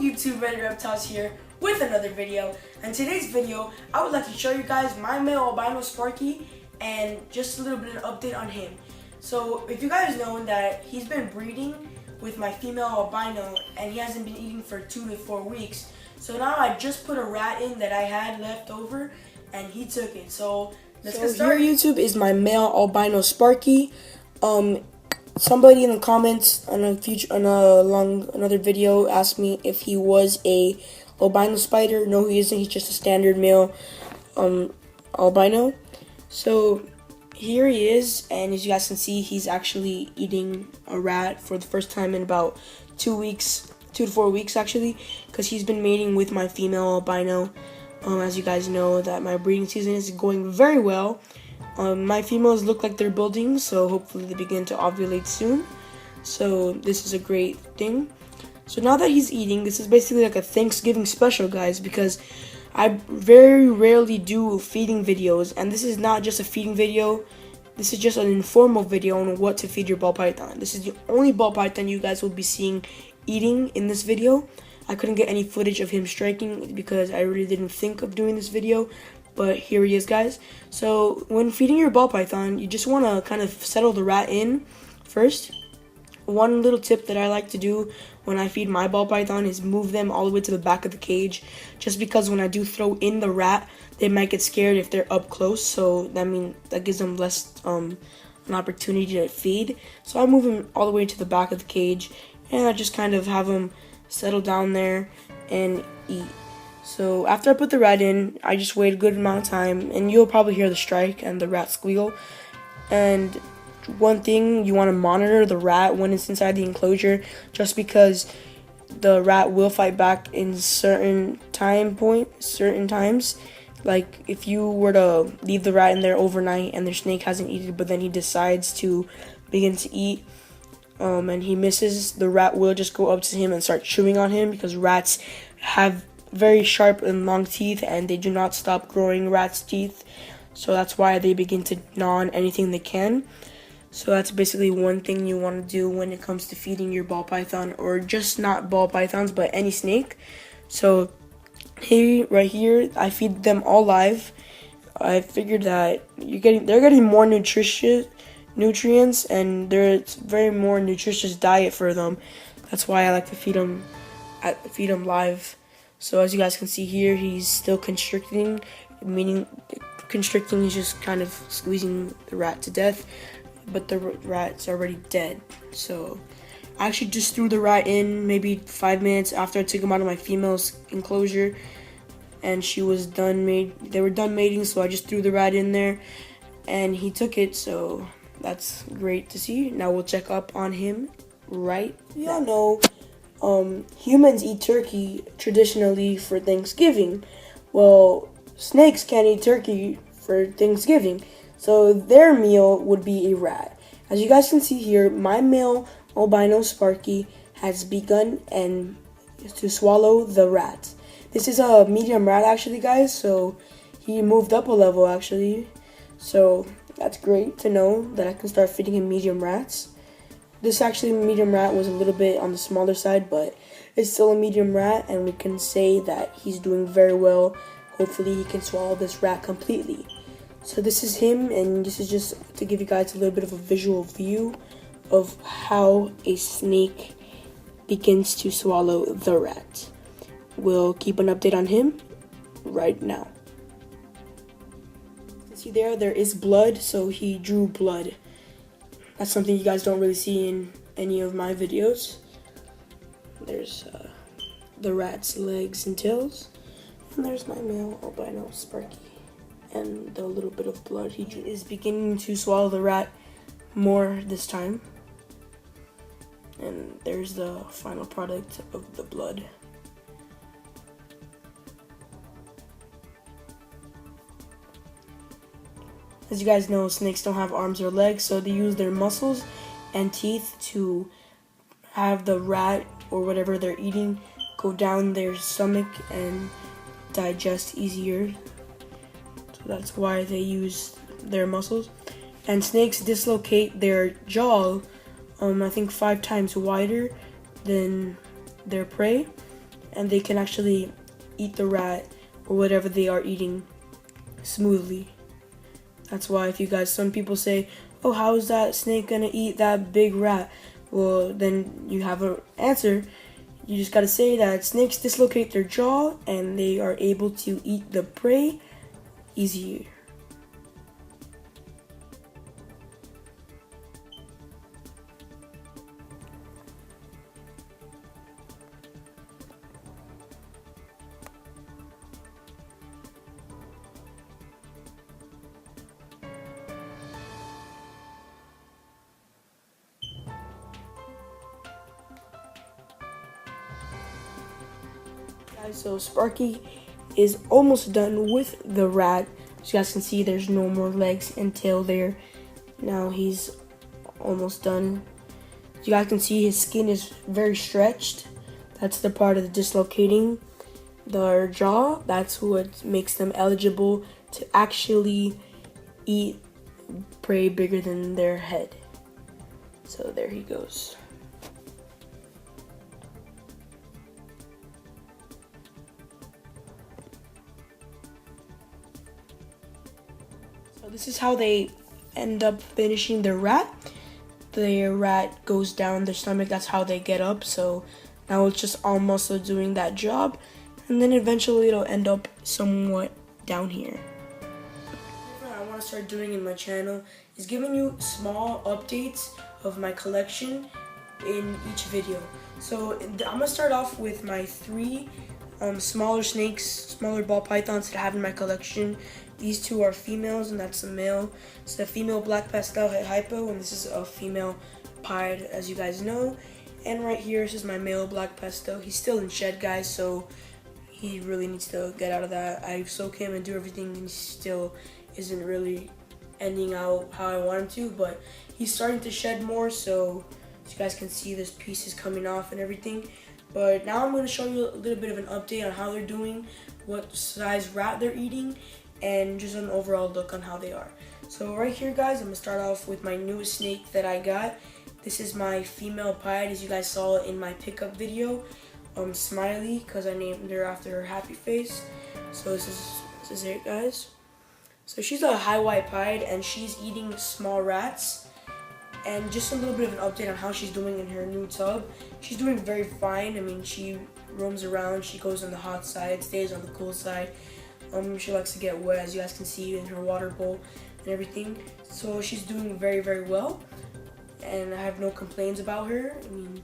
YouTube, Reddit Reptiles here with another video. And today's video, I would like to show you guys my male albino Sparky and just a little bit of an update on him. So if you guys know that he's been breeding with my female albino and he hasn't been eating for 2 to 4 weeks. So now I just put a rat in that I had left over and he took it. So let's get started. Here YouTube is my male albino Sparky. Somebody in the comments on another video asked me if he was a albino spider. No, he isn't. He's just a standard male albino. So here he is, and as you guys can see, he's actually eating a rat for the first time in about 2 to 4 weeks actually, because he's been mating with my female albino. As you guys know, that my breeding season is going very well. My females look like they're building, so hopefully they begin to ovulate soon. So this is a great thing. So now that he's eating, this is basically like a Thanksgiving special, guys, because I very rarely do feeding videos, and this is not just a feeding video. This is just an informal video on what to feed your ball python. This is the only ball python you guys will be seeing eating in this video. I couldn't get any footage of him striking because I really didn't think of doing this video. But here he is, guys. So when feeding your ball python, you just want to kind of settle the rat in first. One little tip that I like to do when I feed my ball python is move them all the way to the back of the cage, just because when I do throw in the rat, they might get scared if they're up close. So that gives them less an opportunity to feed. So I move them all the way to the back of the cage, and I just kind of have them settle down there and eat. So after I put the rat in, I just wait a good amount of time, and you'll probably hear the strike and the rat squeal. And one thing, you want to monitor the rat when it's inside the enclosure, just because the rat will fight back in certain times. Like if you were to leave the rat in there overnight and their snake hasn't eaten, but then he decides to begin to eat, and he misses, the rat will just go up to him and start chewing on him, because rats have very sharp and long teeth, and they do not stop growing, rats' teeth. So that's why they begin to gnaw on anything they can. So that's basically one thing you want to do when it comes to feeding your ball python, or just not ball pythons, but any snake. So right here, I feed them all live. I figured that they're getting more nutrients, and it's very more nutritious diet for them. That's why I like to feed them live. So as you guys can see here, he's still constricting, meaning constricting is just kind of squeezing the rat to death, but the rat's already dead. So I actually just threw the rat in maybe 5 minutes after I took him out of my female's enclosure, and they were done mating, so I just threw the rat in there and he took it. So that's great to see. Now we'll check up on him right now. Y'all know humans eat turkey traditionally for Thanksgiving. Well, snakes can't eat turkey for Thanksgiving, so their meal would be a rat. As you guys can see here, my male albino Sparky has begun to swallow the rat. This is a medium rat actually, guys, so he moved up a level actually. So that's great to know that I can start feeding him medium rats. This actually medium rat was a little bit on the smaller side, but it's still a medium rat, and we can say that he's doing very well. Hopefully he can swallow this rat completely. So this is him, and this is just to give you guys a little bit of a visual view of how a snake begins to swallow the rat. We'll keep an update on him right now. See there is blood, so he drew blood. That's something you guys don't really see in any of my videos. There's the rat's legs and tails, and there's my male albino Sparky, and the little bit of blood. He is beginning to swallow the rat more this time, and there's the final product of the blood. As you guys know, snakes don't have arms or legs, so they use their muscles and teeth to have the rat or whatever they're eating go down their stomach and digest easier. So that's why they use their muscles. And snakes dislocate their jaw, I think 5 times wider than their prey. and they can actually eat the rat or whatever they are eating smoothly. That's why if you guys, some people say, oh, how is that snake gonna eat that big rat? Well, then you have an answer. You just gotta say that snakes dislocate their jaw and they are able to eat the prey easier. Guys, so Sparky is almost done with the rat. As you guys can see, there's no more legs and tail there. Now he's almost done. You guys can see his skin is very stretched. That's the part of the dislocating their jaw. That's what makes them eligible to actually eat prey bigger than their head. So there he goes. So this is how they end up finishing the rat. The rat goes down their stomach, that's how they get up. So now it's just all muscle doing that job, and then eventually it'll end up somewhat down here. What I want to start doing in my channel is giving you small updates of my collection in each video. So I'm gonna start off with my 3 smaller snakes, smaller ball pythons that I have in my collection. These 2 are females and that's a male. It's the female black pastel het hypo, and this is a female pied, as you guys know. And right here, this is my male black pastel. He's still in shed, guys, so he really needs to get out of that. I soak him and do everything, and he still isn't really ending out how I want him to, but he's starting to shed more, so as you guys can see, this piece is coming off and everything. But now I'm going to show you a little bit of an update on how they're doing, what size rat they're eating, and just an overall look on how they are. So right here, guys, I'm going to start off with my newest snake that I got. This is my female pied, as you guys saw in my pickup video. Smiley, because I named her after her happy face. So this is it, guys. So she's a high white pied, and she's eating small rats. And just a little bit of an update on how she's doing in her new tub. She's doing very fine. I mean, she roams around, she goes on the hot side, stays on the cool side. She likes to get wet, as you guys can see in her water bowl and everything. So she's doing very, very well, and I have no complaints about her. I mean,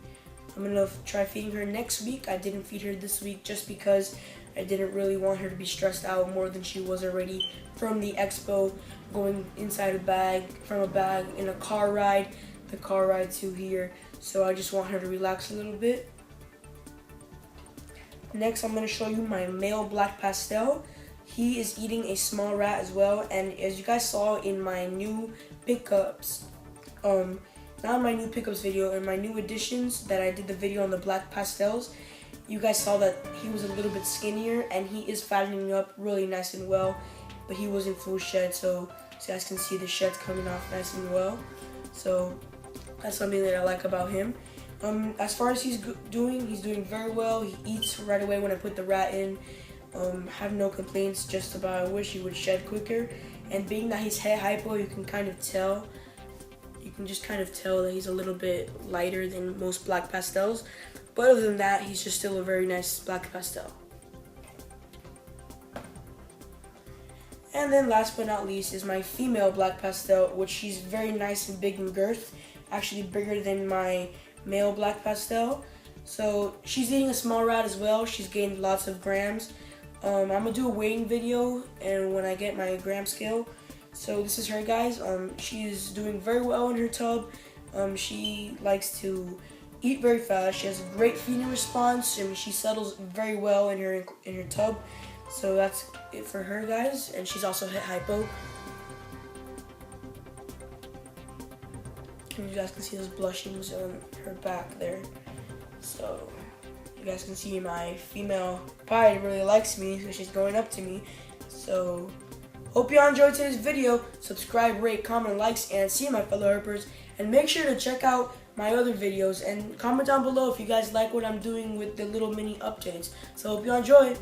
I'm gonna try feeding her next week. I didn't feed her this week just because I didn't really want her to be stressed out more than she was already from the expo, going inside a bag, from a bag, in a car ride, the car ride to here. So I just want her to relax a little bit. Next, I'm going to show you my male black pastel. He is eating a small rat as well, and as you guys saw in my new pickups, not in my new pickups video, in my new additions that I did the video on the black pastels, you guys saw that he was a little bit skinnier, and he is fattening up really nice and well, but he was in full shed, so you guys can see the sheds coming off nice and well. So that's something that I like about him. As far as he's doing very well. He eats right away when I put the rat in. Have no complaints, just about I wish he would shed quicker. And being that he's het hypo, you can just kind of tell that he's a little bit lighter than most black pastels. But other than that, he's just still a very nice black pastel. And then last but not least is my female black pastel, which she's very nice and big in girth, actually bigger than my male black pastel. So she's eating a small rat as well. She's gained lots of grams. I'm gonna do a weighing video and when I get my gram scale. So this is her, guys. She's doing very well in her tub. She likes to eat very fast. She has a great feeding response, and she settles very well in her tub. So that's it for her, guys. And she's also het hypo. And you guys can see those blushings on her back there. So you guys can see my female pied really likes me, so she's going up to me. So hope you all enjoyed today's video. Subscribe, rate, comment, likes, and see my fellow herpers. And make sure to check out my other videos, and comment down below if you guys like what I'm doing with the little mini updates. So hope you enjoy.